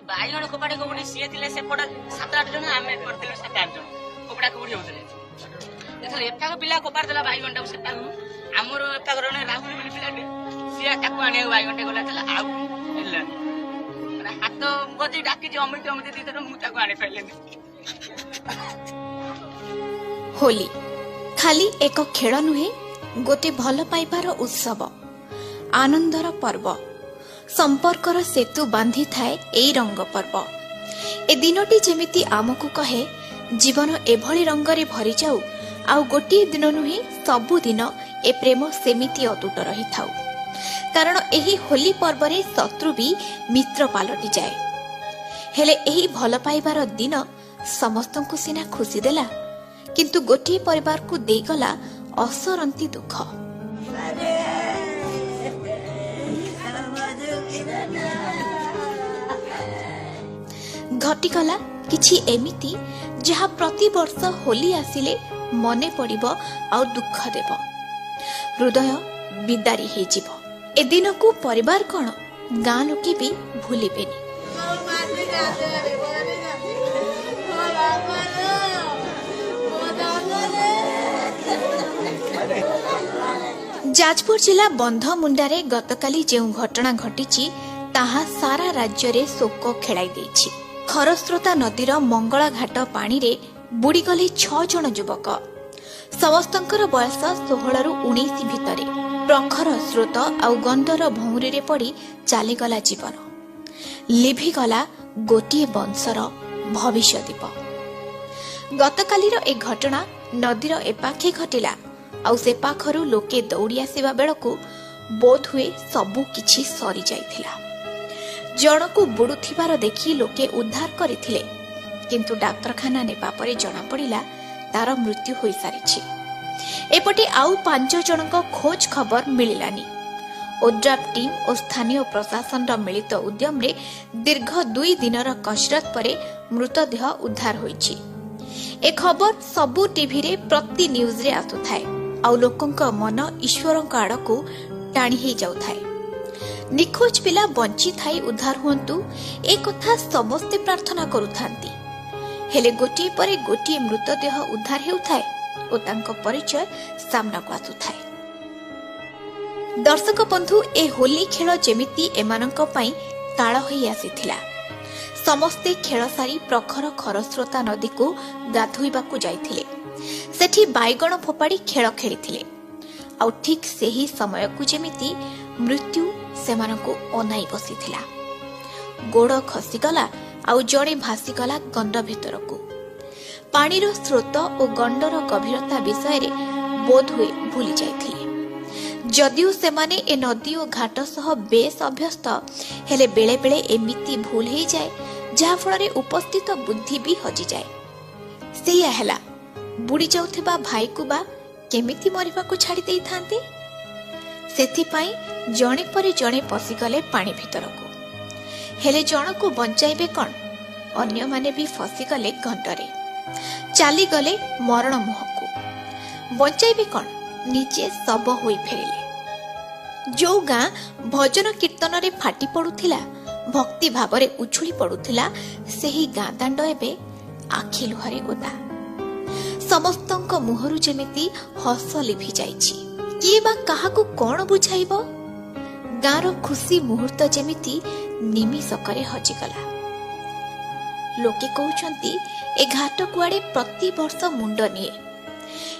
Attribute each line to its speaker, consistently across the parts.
Speaker 1: बाईगण कबाड़ी कबड्डी सी थे सेपट 7-8 जन आम करते 7-8 जन कबड़ा कबड्डी होते एफाक पिला कबाड़ देला बाईगण टाक से आमर एफाक राहुल बोली पिलाटे सी आने बाईगण गला हाथ गति डाकी अमित अमित दी थर मुझे आने पारे
Speaker 2: होली खाली एक खेल नुहे गोटे भल पाइबार उत्सव आनंदर पर्व संपर्कर सेतु बांधि थाए एई रंग पर्व ए दिनटी जेमिति आमको कहे जीवन एभली रंगरे भरी जाऊ आउ गोटे दिन नुहे सबु दिन ए प्रेम सेमिति अतुट रही थाउ कारण एही होली पर्वरे शत्रु भी मित्र पालटी जाए हेले एही भल पाइबार दिन समस्तंकु सिना खुशी देला किंतु गोटे परिवार को देगला असरंती दुख घटिगला किछि एमिति जहा प्रति वर्ष होली आसिले मने पड़िबो आ दुख देव हृदय विदारी हे जीव ए दिन को परिवार कोन गां लोके भी भूलिबेनी जाजपुर जिला बंधमुंडारे गतकाली जेउ घटना घटिछि ताहा सारा राज्य रे शोक खेलाई देछि खरस्रोता नदीर मंगला घाट पानी रे बुड़ी गले 6 जण युवक समस्तंकर बयस 16 रु 19 भितरे प्रखर स्रोत आ गंधर भौरी रे पड़ी चालीगला जीवन लिभिगला गोटे वंशर भविष्य दीप गतकालीर ए घटना नदीर एपाखे घटिला आउ से पाखरु लोके दौड़ी आसिबा बेलकु बोध हुए सबु किछि सरी जाइथिला जणकु बुडुथिबार देखि लोके उद्धार करिथिले किंतु डाक्तरखाना नेबा परे जणा पड़िला तार मृत्यु होई सारिछि एपटे आउ 5 जनक खोज खबर मिलिलानी ओड्राफ टीम और स्थानीय प्रशासन मिलित उद्यम रे दीर्घ 2 दिनर कसरत परे मृतदेह उद्धार होइछि ए खबर सबु टीवी रे प्रति न्यूज रे आसुथाय आउ लोकंक मन ईश्वर आड़कू टाणी ही जाउथाय निखोज पिला बंची थाई उद्धार हुंतु ए कथा समस्ते प्रार्थना करुथांती हेले गोटिए परे गोटिए मृतदेह उद्धार हेउथाय ओ तांको परिचय सामना को आसुथाय दर्शक बंधु ए होली खेल जेमिति एमानंक पई काळ होई आसीथिला समस्ते खेल सारी प्रखर खरस्रोता नदी को गाधोइबाकू जाइथिले सेठी बाईगण फोपाड़ी खेल खेली आउ ठीक सेही समय को जेमिति मृत्यु सेमानकु अनाई बसीथिला गोड़ खसीगला आउ जड़े भासीगला गंड भितरकू पानीर स्रोत और गंडर गभीरता विषय रे बोध हुए भूली जाइथिले जदियो सेमाने ए नदी और घाट सह बेस अभ्यस्त हेले बेले बेले एमिति भूल हे जाए जहा फल उपस्थित बुद्धि भी हजि जाए सेया हेला बुड़ी जाउथिबा भाई को बा केमिति मरिबा को छाड़ी देई थांती सेथि पाई जणे परे जणे पसिगले पानी भितरको हेले जण को बंचाइबे कोन अन्य माने भी फसिगले घंटरे चाली गले मरण मुहको बंचाइबे कोन निजे सब होई फेरिले जो गां भजन कीर्तन रे फाटी पडुथिला भक्ति भावरे उछुली पडुथिला सेही गां दांड एबे आखि लुहरे ओदा समस्तंक मुहरु जेमिति हस लिभि जाइछि किए बा काहाकू कोन बुझाइबो गाँर खुशी मुहूर्त जेमिति निमिषकरे हजिगला लोके कहउछंती ए घाट कुआडे प्रति वर्ष मुंड निए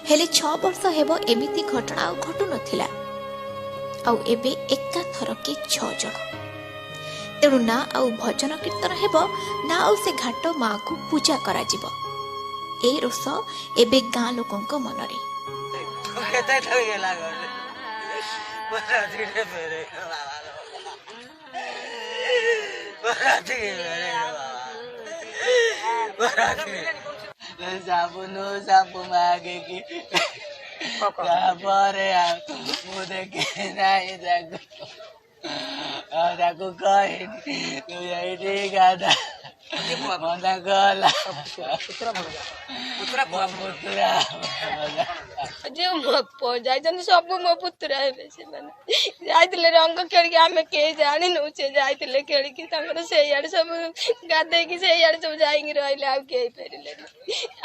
Speaker 2: हेले 6 वर्ष हेबो एमिति घटना घटु नथिला आउ एबे एका थरके 6 जण तेणु ना आउ भजन कीर्तन हेबो ना आउ से घाट माँ को पूजा करा जिवो ए रोष एबे गाँ लोकंक मनरे
Speaker 1: साबु मागे की परे मुझे नहीं जाको कही गाधा ଭଣଜା ଗଲା
Speaker 3: ଯାଇଛନ୍ତି ସବୁ ମୋ ପୁତୁରା ହେବେ। ସେମାନେ ଯାଇଥିଲେ ରଙ୍ଗ ଖେଳିକି, ଆମେ କେହି ଜାଣିନୁ। ସେ ଯାଇଥିଲେ ଖେଳିକି ତାଙ୍କର ସେଇଆଡେ ସବୁ ଗାଧେଇକି ସେଇଆଡେ ସବୁ ଯାଇକି ରହିଲେ, ଆଉ କେହି ଫେରିଲେନି।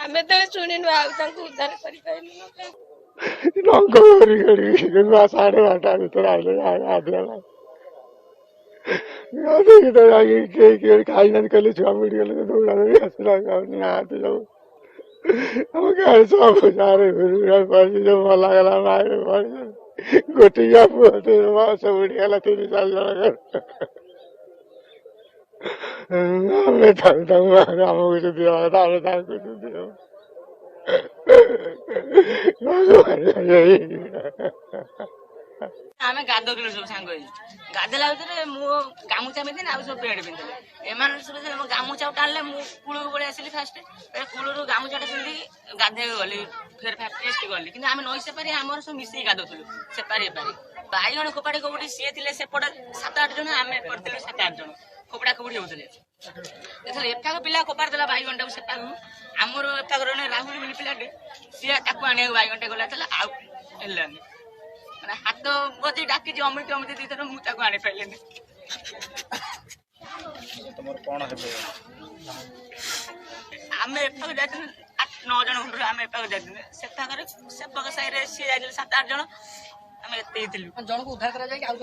Speaker 3: ଆମେ ତ ଶୁଣିନୁ, ଆଉ ତାଙ୍କୁ ଉଦ୍ଧାର କରିପାରିଲୁ।
Speaker 4: ରଙ୍ଗ କରି ସାଢେ 8ଟା ଭିତରେ ଆଇଲେ ଗାଧେଇକି ତ ଯାଇକି କେହି ଖାଇନାହାନ୍ତି, କହିଲେ ଛୁଆ ମେଡିକାଲ ଦୌଡ଼ା ଦୌଡ଼ି ଆସିଲା ନାହାନ୍ତି ସବୁ। ଆମ ଗାଁରେ ସବୁ ଗାଁରେ ଯୋଉ ଭଲ ଗଲା ମାରେ ଗୋଟିଏ ପୁଅ ବସ ବୁଡିଗଲା 3-4 ଜଣ। ଆମେ ତାଙ୍କୁ ଆମକୁ ଦିଅ ଆମେ ତାଙ୍କୁ ଦିଅ।
Speaker 1: ଆମେ ଗାଧଉଥିଲୁ ସବୁ ସାଙ୍ଗ ହେଇକି। ଗାଧେଇଲା ଭିତରେ ମୁଁ ଗାମୁଛା ପିନ୍ଧିନି, ଆଉ ସବୁ ପ୍ୟାଣ୍ଟ ପିନ୍ଧିଲେ। ଏମାନେ ସବୁ ଗାମୁଛା ଟାଣିଲେ, ମୁଁ କୂଳକୁ ପଳେଇ ଆସିଲି। ଫାଷ୍ଟ କୂଳରୁ ଗାମୁଛାଟା ପିନ୍ଧିକି ଗାଧେଇକି ଗଲି, ଫେର ଫେଷ୍ଟ ଗଲି। କିନ୍ତୁ ଆମେ ନଈ ସେପାରି ଆମର ସବୁ ମିଶିକି ଗାଧଉଥିଲୁ, ସେପାରି ଏପାରି। ବାଇଗଣ କୋପାଡ଼ି କୋଉଠି ସିଏ ଥିଲେ ସେପଟେ 7-8 ଜଣ, ଆମେ ପଡିଥିଲୁ 7-8 ଜଣ। କୋପଡ଼ା କୋପଡ଼ି ହଉଥିଲେ। ଯେତେବେଳେ ଏପାଖ ପିଲା କୋପାଡ଼ି ଦେଲା ବାଇଗଣଟାକୁ ସେପାଖୁ, ଆମର ଏପାଖ ରାହୁଲ ବୋଲି ପିଲାଟେ, ସିଏ ତାକୁ ଆଣିବାକୁ ବାଇଗଣଟା ଗଲା, ଆଉ ହେଲାନି। ମାନେ ହାତ ବଜେଇ ଡାକିଛି ଅମିତି ଅମିତି 2 ଥର, ମୁଁ ତାକୁ ଆଣି ପାରିଲିନି। ଆମେ ଏପାଖ ଯାଇଥିଲୁ 8-9 ଜଣ ଖଣ୍ଡରୁ, ଆମେ ଏପାଖ ଯାଇଥିଲୁ। ସେପାଖ ସାହିରେ ସିଏ ଯାଇଥିଲେ 7-8 ଜଣ, ଆମେ ଏତେ ହେଇଥିଲୁ। ଜଣକୁ ଉଦ୍ଧାର କରାଯାଇକି ଆଉ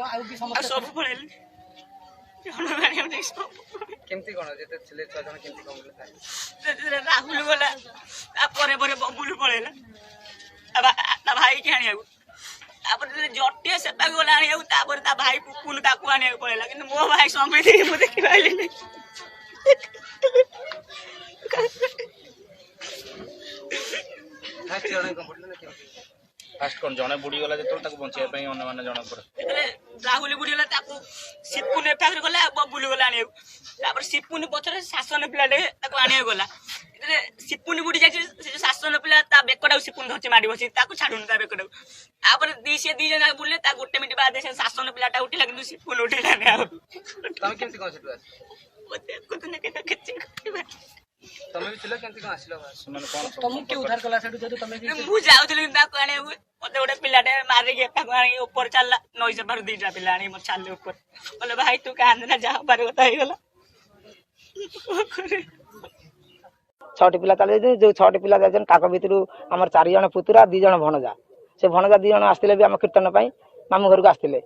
Speaker 1: ସବୁ ପଳେଇଲେ।
Speaker 5: କେମିତି କଣ ଯେତେ ଥିଲେ 6 ଜଣ କେମିତି କଣ
Speaker 1: ରାହୁଲ ଗଲା, ତାପରେ ବବୁଲ ପଳେଇଲା ତା ଭାଇକି ଆଣିବାକୁ। ତାପରେ ଜଟିଆ ସେପାକୁ ଗଲା ଆଣିବାକୁ, ତାପରେ ତା ଭାଇ ପୁପୁଲ ତାକୁ ଆଣିବାକୁ ପଳେଇଲା। କିନ୍ତୁ ମୋ ଭାଇ ସମିତି ମୁଁ ଦେଖି ପାଇଲିନି।
Speaker 5: ଫାଷ୍ଟ କଣ ଜଣେ ବୁଡିଗଲା, ଯେତେବେଳେ ତାକୁ ବଞ୍ଚେଇବା ପାଇଁ ଅନ୍ୟମାନେ ଜଣେ ପଡେ।
Speaker 1: ରାହୁଲ ବୁଡିଗଲା, ତାକୁ ସିପୁନ ଏପାଖରେ ଗଲା, ବବୁଲ ଗଲା ଆଣିବାକୁ। ତାପରେ ସିପୁନ ପଛରେ ଶାସନ ପିଲାଟେ ତାକୁ ଆଣିବାକୁ ଗଲା। ସିପୁନ ବୁଡି ଯାଇଛି, ସେ ଯୋଉ ଶାସନ ପିଲା ତା ବେକଟାକୁ ସିପୁନ ଧରିଛି ମାଡି ବସି, ତାକୁ ଛାଡୁନି ତା ବେକଟାକୁ। ତାପରେ ସେ 2 ଜଣ ବୁଲିଲେ, ତା 1 ମିନିଟ୍ ବାଦ ସେ ଶାସନ ପିଲାଟା ଉଠିଲା, କିନ୍ତୁ ସିପୁନ ଉଠିଲାନି। ଆଉ
Speaker 5: ତମେ କେମିତି କଣ ସେଠୁ ତମେ ବି ଥିଲ, କେମିତି କଣ ଆସିଲ? ସେମାନେ କଣ ତମକୁ କିଏ ଉଦ୍ଧାର କଲା ସେଠୁ? ଯଦି ତମେ
Speaker 1: ମୁଁ ଯାଉଥିଲି ତାକୁ ଆଣିବାକୁ, ମତେ ଗୋଟେ ପିଲାଟେ ମାରିକି ତାକୁ ଆଣିକି ଉପରେ ଚାଲିଲା। ନଈ ସେପାରୁ 2ଟା ପିଲା ଆଣିକି ମତେ ଛାଡ଼ିଲେ ଉପରେ। କହିଲେ ଭାଇ ତୁ କାନ୍ଦେ ନା, ଯାହା ପାରି କଥା ହେଇଗଲା।
Speaker 6: 6ଟି ପିଲା ଚାଲି ଯାଇଛନ୍ତି। ଯୋଉ 6ଟି ପିଲା ଯାଇଛନ୍ତି, ତାଙ୍କ ଭିତରୁ ଆମର 4 ଜଣ ପୁତୁରା, 2 ଜଣ ଭଣଜା। ସେ ଭଣଜା 2 ଜଣ ଆସିଥିଲେ ବି ଆମ କୀର୍ତ୍ତନ ପାଇଁ, ମାମୁଁ ଘରକୁ ଆସିଥିଲେ।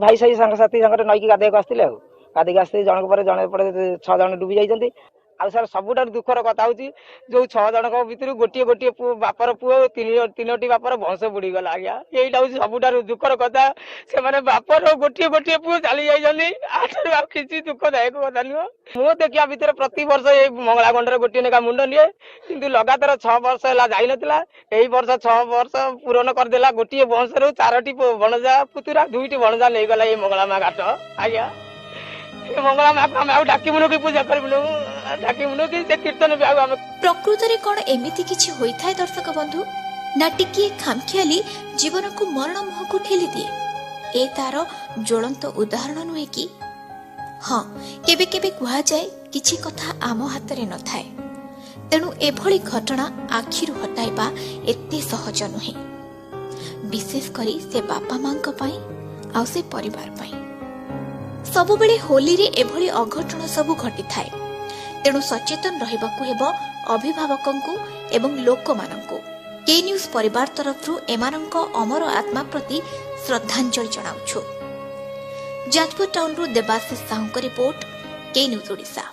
Speaker 6: ଭାଇ ସାହି ସାଙ୍ଗସାଥି ସାଙ୍ଗରେ ନଈକି ଗାଧେଇବାକୁ ଆସିଥିଲେ। ଆଉ ଗାଧେଇକି ଆସିଥିଲେ, ଜଣକ ପରେ ଜଣେ ପଟେ 6 ଜଣ ଡୁବି ଯାଇଛନ୍ତି। ଆଉ ସାର୍ ସବୁଠାରୁ ଦୁଃଖର କଥା ହଉଛି, ଯୋଉ 6 ଜଣଙ୍କ ଭିତରୁ ଗୋଟିଏ ପୁଅ, ବାପର ପୁଅ, 3ଟି ବାପର ବଂଶ ବୁଡିଗଲା। ଆଜ୍ଞା, ଏଇଟା ହଉଛି ସବୁଠାରୁ ଦୁଃଖର କଥା। ସେମାନେ ବାପର ଗୋଟିଏ ପୁଅ ଚାଲି ଯାଇଛନ୍ତି। ଆଠାରୁ ଆଉ କିଛି ଦୁଃଖଦାୟକ କଥା ନୁହଁ। ମୁଁ ଦେଖିବା ଭିତରେ ପ୍ରତିବର୍ଷ ଏଇ ମଙ୍ଗଳାଗଣ୍ଡରେ ଗୋଟିଏ ଲେଖା ମୁଣ୍ଡ ନିଏ, କିନ୍ତୁ ଲଗାତାର 6 ବର୍ଷ ହେଲା ଯାଇନଥିଲା। ଏଇ ବର୍ଷ 6 ବର୍ଷ ପୂରଣ କରିଦେଲା। ଗୋଟିଏ ବଂଶରୁ 4ଟି ଭଣଜା ପୁତୁରା, 2ଟି ଭଣଜା ନେଇଗଲା ଏଇ ମଙ୍ଗଳା ମା ଘାଟ। ଆଜ୍ଞା, ମଙ୍ଗଳା ମାକୁ ଆମେ ଆଉ ଡାକିବୁନୁ କି ପୂଜା କରିବୁନୁ, ଡାକିବୁନୁ କି ସେ କୀର୍ତ୍ତନ ବି ଆଉ ଆମେ।
Speaker 2: ପ୍ରକୃତରେ କଣ ଏମିତି କିଛି ହୋଇଥାଏ ଦର୍ଶକ ବନ୍ଧୁ? ନା ଟିକିଏ ଖାମଖିଆଲି ଜୀବନକୁ ମରଣ ମୁହଁକୁ ଠେଲି ଦିଏ? ଏ ତାର ଜ୍ୱଳନ୍ତ ଉଦାହରଣ ନୁହେଁ କି? ହଁ, କେବେ କେବେ କୁହାଯାଏ କିଛି କଥା ଆମ ହାତରେ ନଥାଏ। ତେଣୁ ଏଭଳି ଘଟଣା ଆଖିରୁ ହଟାଇବା ଏତେ ସହଜ ନୁହେଁ, ବିଶେଷ କରି ସେ ବାପା ମାଙ୍କ ପାଇଁ, ଆଉ ସେ ପରିବାର ପାଇଁ। ସବୁବେଳେ ହୋଲିରେ ଏଭଳି ଅଘଟଣ ସବୁ ଘଟିଥାଏ। ତେଣୁ ସଚେତନ ରହିବାକୁ ହେବ ଅଭିଭାବକଙ୍କୁ ଏବଂ ଲୋକମାନଙ୍କୁ। କେ ନ୍ୟୁଜ ପରିବାର ତରଫରୁ ଏମାନଙ୍କ ଅମର ଆତ୍ମା ପ୍ରତି ଶ୍ରଦ୍ଧାଞ୍ଜଳି ଜଣାଉଛୁ। ଯାଜପୁର ଟାଉନରୁ ଦେବାଶିଷ ସାହୁଙ୍କ ରିପୋର୍ଟ, କେ ନ୍ୟୁଜ ଓଡ଼ିଶା।